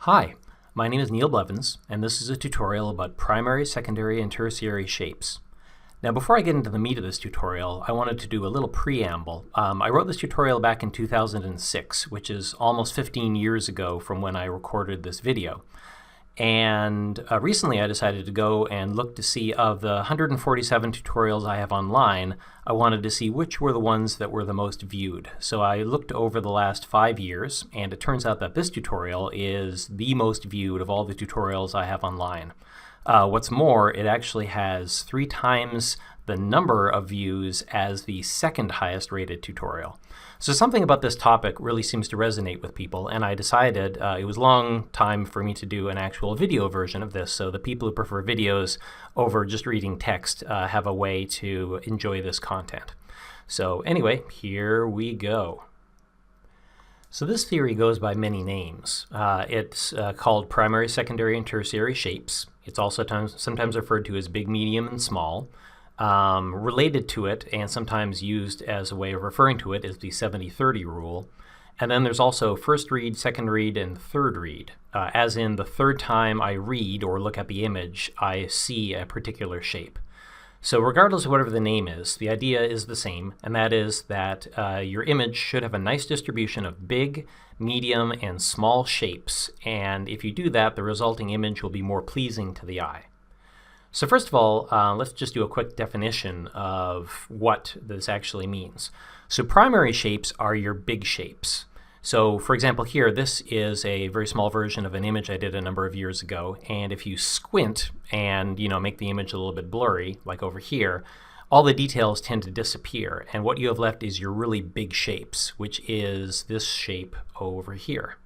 Hi, my name is Neil Blevins, and this is a tutorial about primary, secondary, and tertiary shapes. Now, before I get into the meat of this tutorial, I wanted to do a little preamble. I wrote this tutorial back in 2006, which is almost 15 years ago from when I recorded this video. And recently I decided to go and look to see, of the 147 tutorials I have online, I wanted to see which were the ones that were the most viewed. So I looked over the last 5 years, and it turns out that this tutorial is the most viewed of all the tutorials I have online. What's more, it actually has 3 times the number of views as the second highest rated tutorial. So something about this topic really seems to resonate with people, and I decided it was a long time for me to do an actual video version of this, so the people who prefer videos over just reading text have a way to enjoy this content. So anyway, here we go. So this theory goes by many names. It's called primary, secondary, and tertiary shapes. It's also sometimes referred to as big, medium, and small. Related to it, and sometimes used as a way of referring to it, is the 70-30 rule. And then there's also first read, second read, and third read. As in, the third time I read or look at the image, I see a particular shape. So regardless of whatever the name is, the idea is the same, and that is that your image should have a nice distribution of big, medium, and small shapes, and if you do that, the resulting image will be more pleasing to the eye. So first of all, let's just do a quick definition of what this actually means. So primary shapes are your big shapes. So for example here, this is a very small version of an image I did a number of years ago, and if you squint and make the image a little bit blurry, like over here, all the details tend to disappear, and what you have left is your really big shapes, which is this shape over here.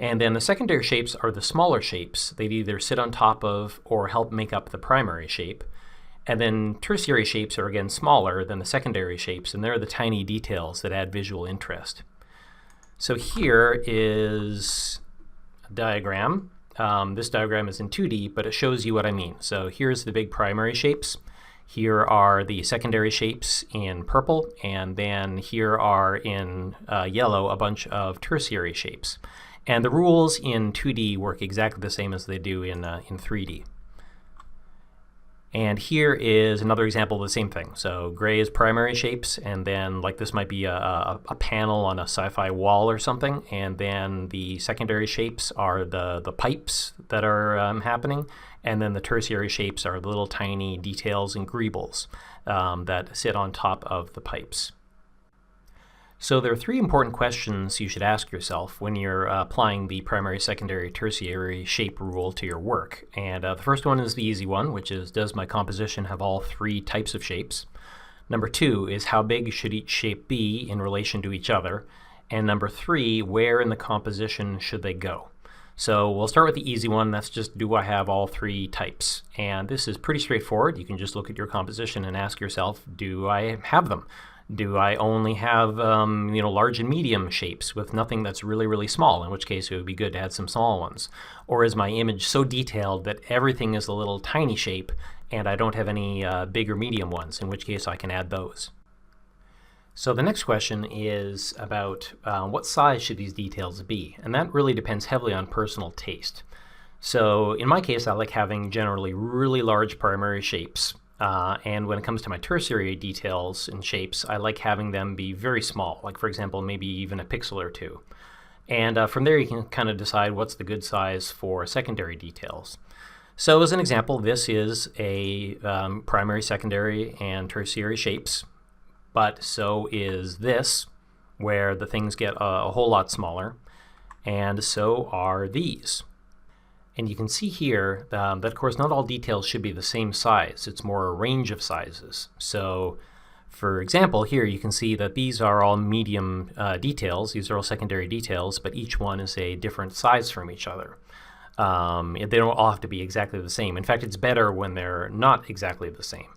And then the secondary shapes are the smaller shapes. They'd either sit on top of or help make up the primary shape. And then tertiary shapes are again smaller than the secondary shapes, and they're the tiny details that add visual interest. So here is a diagram. This diagram is in 2D, but it shows you what I mean. So here's the big primary shapes. Here are the secondary shapes in purple, and then here are in yellow a bunch of tertiary shapes. And the rules in 2D work exactly the same as they do in 3D. And here is another example of the same thing. So gray is primary shapes, and then like this might be a panel on a sci-fi wall or something, and then the secondary shapes are the pipes that are happening, and then the tertiary shapes are the little tiny details and greebles that sit on top of the pipes. So there are 3 important questions you should ask yourself when you're applying the primary, secondary, tertiary shape rule to your work. And the first one is the easy one, which is, does my composition have all 3 types of shapes? Number 2 is, how big should each shape be in relation to each other? And number 3, where in the composition should they go? So we'll start with the easy one. That's just, do I have all 3 types? And this is pretty straightforward. You can just look at your composition and ask yourself, do I have them? Do I only have large and medium shapes with nothing that's really, really small, in which case it would be good to add some small ones? Or is my image so detailed that everything is a little tiny shape and I don't have any big or medium ones, in which case I can add those? So the next question is about what size should these details be? And that really depends heavily on personal taste. So in my case, I like having generally really large primary shapes. And when it comes to my tertiary details and shapes, I like having them be very small, like for example maybe even a pixel or 2. And from there you can kind of decide what's the good size for secondary details. So as an example, this is a primary, secondary, and tertiary shapes, but so is this, where the things get a whole lot smaller, and so are these. And you can see here that, of course, not all details should be the same size. It's more a range of sizes. So, for example, here you can see that these are all medium details. These are all secondary details, but each one is a different size from each other. They don't all have to be exactly the same. In fact, it's better when they're not exactly the same.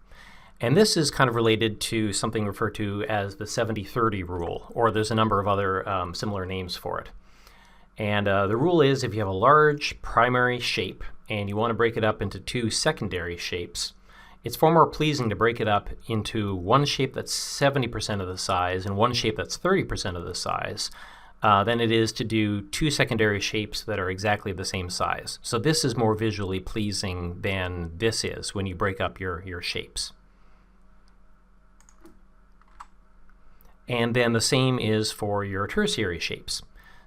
And this is kind of related to something referred to as the 70-30 rule, or there's a number of other similar names for it. And the rule is, if you have a large primary shape and you want to break it up into 2 secondary shapes, it's far more pleasing to break it up into one shape that's 70% of the size and one shape that's 30% of the size, than it is to do two secondary shapes that are exactly the same size. So this is more visually pleasing than this is when you break up your shapes. And then the same is for your tertiary shapes.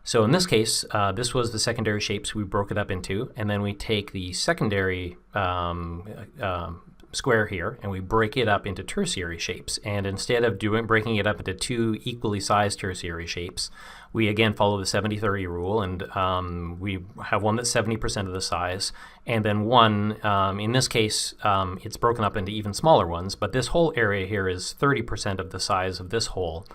So in this case, this was the secondary shapes we broke it up into, and then we take the secondary square here and we break it up into tertiary shapes. And instead of breaking it up into two equally sized tertiary shapes, we again follow the 70-30 rule, and we have one that's 70% of the size, and then one, in this case, it's broken up into even smaller ones, but this whole area here is 30% of the size of this whole.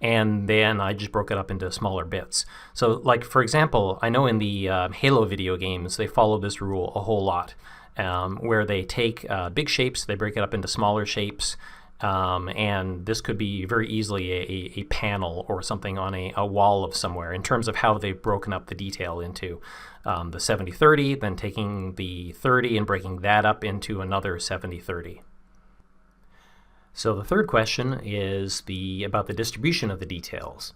And then I just broke it up into smaller bits. So like, for example, I know in the Halo video games, they follow this rule a whole lot, where they take big shapes, they break it up into smaller shapes, and this could be very easily a panel or something on a wall of somewhere in terms of how they've broken up the detail into the 70-30, then taking the 30 and breaking that up into another 70-30. So the third question is about the distribution of the details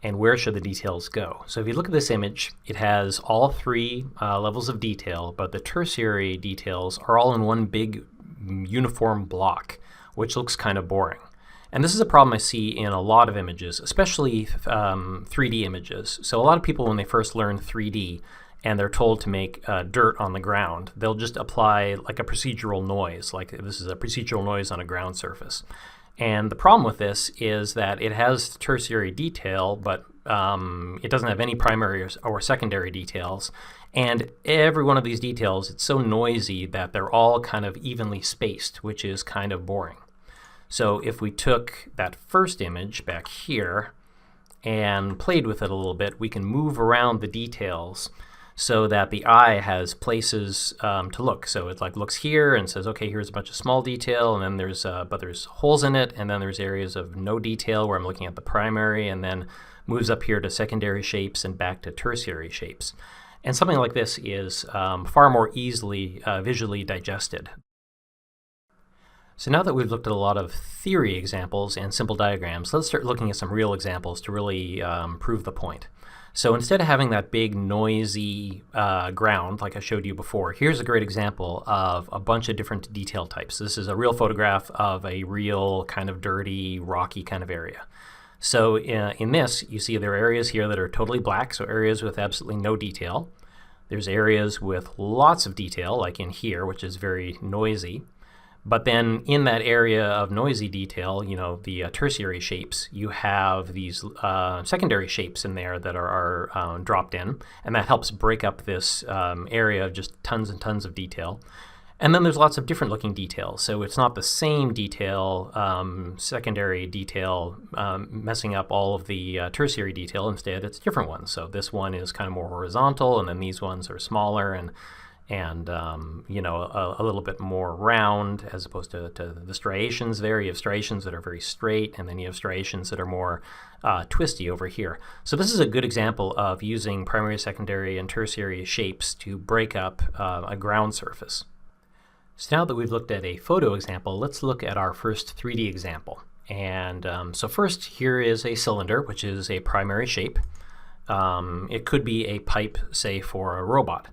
and where should the details go. So if you look at this image, it has all three levels of detail, but the tertiary details are all in one big uniform block, which looks kind of boring. And this is a problem I see in a lot of images, especially 3D images. So a lot of people, when they first learn 3D and they're told to make dirt on the ground, they'll just apply like a procedural noise, like this is a procedural noise on a ground surface. And the problem with this is that it has tertiary detail, but it doesn't have any primary or secondary details. And every one of these details, it's so noisy that they're all kind of evenly spaced, which is kind of boring. So if we took that first image back here and played with it a little bit, we can move around the details so that the eye has places to look. So it like looks here and says, okay, here's a bunch of small detail, and then there's holes in it, and then there's areas of no detail where I'm looking at the primary, and then moves up here to secondary shapes and back to tertiary shapes. And something like this is far more easily visually digested. So now that we've looked at a lot of theory examples and simple diagrams, let's start looking at some real examples to really prove the point. So instead of having that big noisy ground like I showed you before, here's a great example of a bunch of different detail types. This is a real photograph of a real kind of dirty, rocky kind of area. So in this, you see there are areas here that are totally black, so areas with absolutely no detail. There's areas with lots of detail, like in here, which is very noisy. But then in that area of noisy detail, you know, the tertiary shapes, you have these secondary shapes in there that are dropped in, and that helps break up this area of just tons and tons of detail. And then there's lots of different looking details, so it's not the same detail, secondary detail, messing up all of the tertiary detail. Instead, it's different ones. So this one is kind of more horizontal, and then these ones are smaller and you know, a little bit more round as opposed to the striations there. You have striations that are very straight, and then you have striations that are more twisty over here. So this is a good example of using primary, secondary, and tertiary shapes to break up a ground surface. So now that we've looked at a photo example, let's look at our first 3D example. And so first, here is a cylinder, which is a primary shape. It could be a pipe, say, for a robot.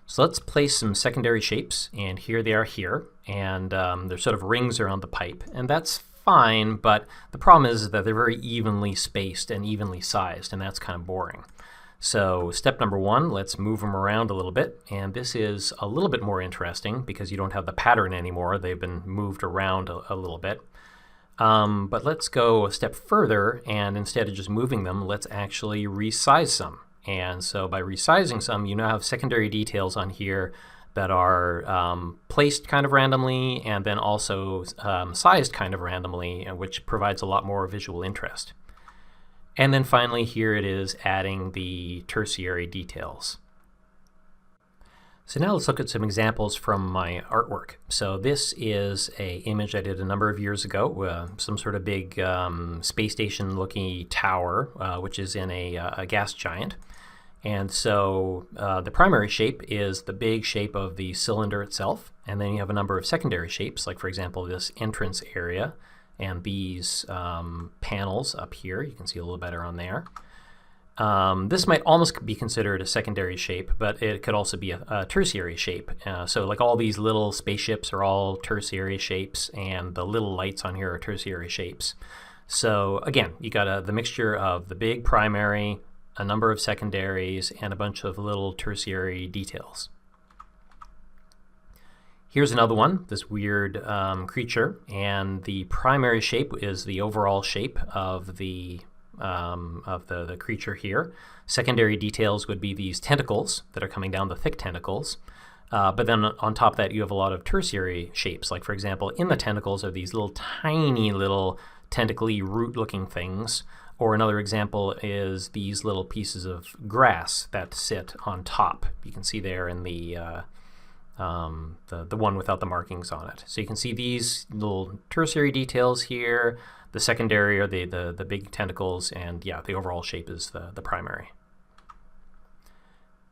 So let's place some secondary shapes, and here they are here, and there's sort of rings around the pipe, and that's fine, but the problem is that they're very evenly spaced and evenly sized, and that's kind of boring. So step number one, let's move them around a little bit, and this is a little bit more interesting because you don't have the pattern anymore. They've been moved around a little bit. But let's go a step further, and instead of just moving them, let's actually resize some. And so by resizing some, you now have secondary details on here that are placed kind of randomly and then also sized kind of randomly, which provides a lot more visual interest. And then finally, here it is adding the tertiary details. So now let's look at some examples from my artwork. So this is an image I did a number of years ago, some sort of big space station looking tower, which is in a gas giant. And so the primary shape is the big shape of the cylinder itself, and then you have a number of secondary shapes, like for example this entrance area and these panels up here. You can see a little better on there. This might almost be considered a secondary shape, but it could also be a tertiary shape. So like all these little spaceships are all tertiary shapes, and the little lights on here are tertiary shapes. So again, you got the mixture of the big primary, a number of secondaries, and a bunch of little tertiary details. Here's another one, this weird creature, and the primary shape is the overall shape of the creature here. Secondary details would be these tentacles that are coming down, the thick tentacles. But then on top of that, you have a lot of tertiary shapes. Like, for example, in the tentacles are these little tiny little tentacly root-looking things. Or another example is these little pieces of grass that sit on top. You can see there in the one without the markings on it. So you can see these little tertiary details here. The secondary are the big tentacles, and yeah, the overall shape is the primary.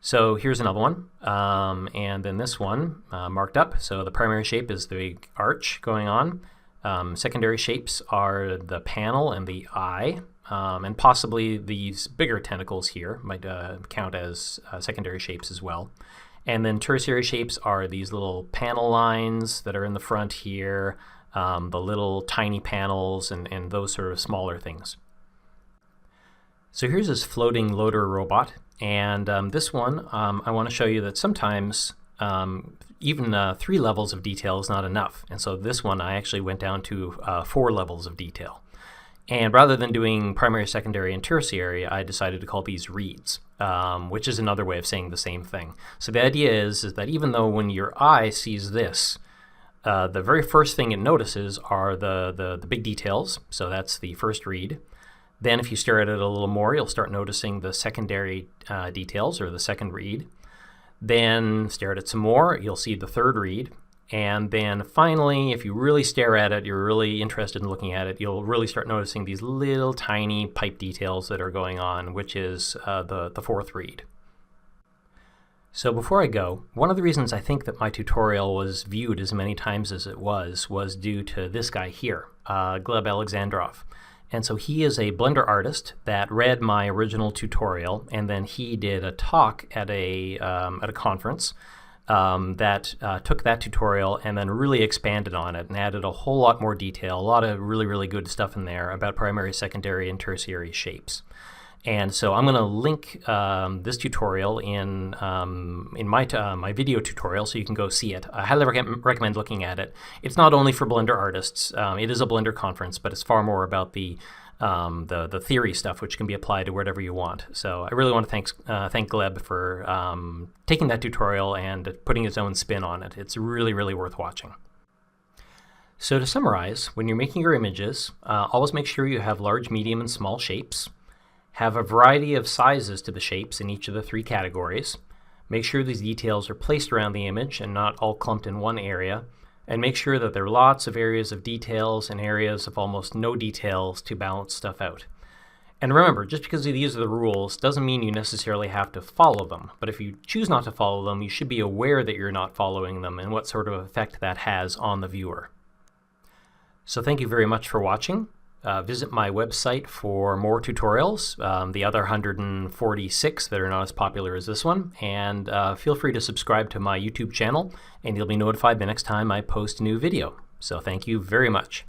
So here's another one, and then this one marked up. So the primary shape is the big arch going on. Secondary shapes are the panel and the eye, and possibly these bigger tentacles here might count as secondary shapes as well. And then tertiary shapes are these little panel lines that are in the front here, the little tiny panels, and those sort of smaller things. So here's this floating loader robot, and this one I want to show you that sometimes even 3 levels of detail is not enough. And so this one I actually went down to 4 levels of detail. And rather than doing primary, secondary, and tertiary, I decided to call these reads, which is another way of saying the same thing. So the idea is that even though when your eye sees this, the very first thing it notices are the big details, so that's the first read. Then if you stare at it a little more, you'll start noticing the secondary details, or the second read. Then stare at it some more, you'll see the third read. And then finally, if you really stare at it, you're really interested in looking at it, you'll really start noticing these little tiny pipe details that are going on, which is the fourth read. So before I go, one of the reasons I think that my tutorial was viewed as many times as it was due to this guy here, Gleb Alexandrov. And so he is a Blender artist that read my original tutorial, and then he did a talk at a conference that took that tutorial and then really expanded on it and added a whole lot more detail, a lot of really good stuff in there about primary, secondary, and tertiary shapes. And so I'm going to link this tutorial in my video tutorial, so you can go see it. I highly recommend looking at it. It's not only for Blender artists. It is a Blender conference, but it's far more about the theory stuff, which can be applied to whatever you want. So I really want to thank Gleb for taking that tutorial and putting his own spin on it. It's really worth watching. So to summarize, when you're making your images, always make sure you have large, medium, and small shapes. Have a variety of sizes to the shapes in each of the 3 categories. Make sure these details are placed around the image and not all clumped in one area. And make sure that there are lots of areas of details and areas of almost no details to balance stuff out. And remember, just because these are the rules doesn't mean you necessarily have to follow them. But if you choose not to follow them, you should be aware that you're not following them and what sort of effect that has on the viewer. So thank you very much for watching. Visit my website for more tutorials, the other 146 that are not as popular as this one, and feel free to subscribe to my YouTube channel, and you'll be notified the next time I post a new video. So thank you very much.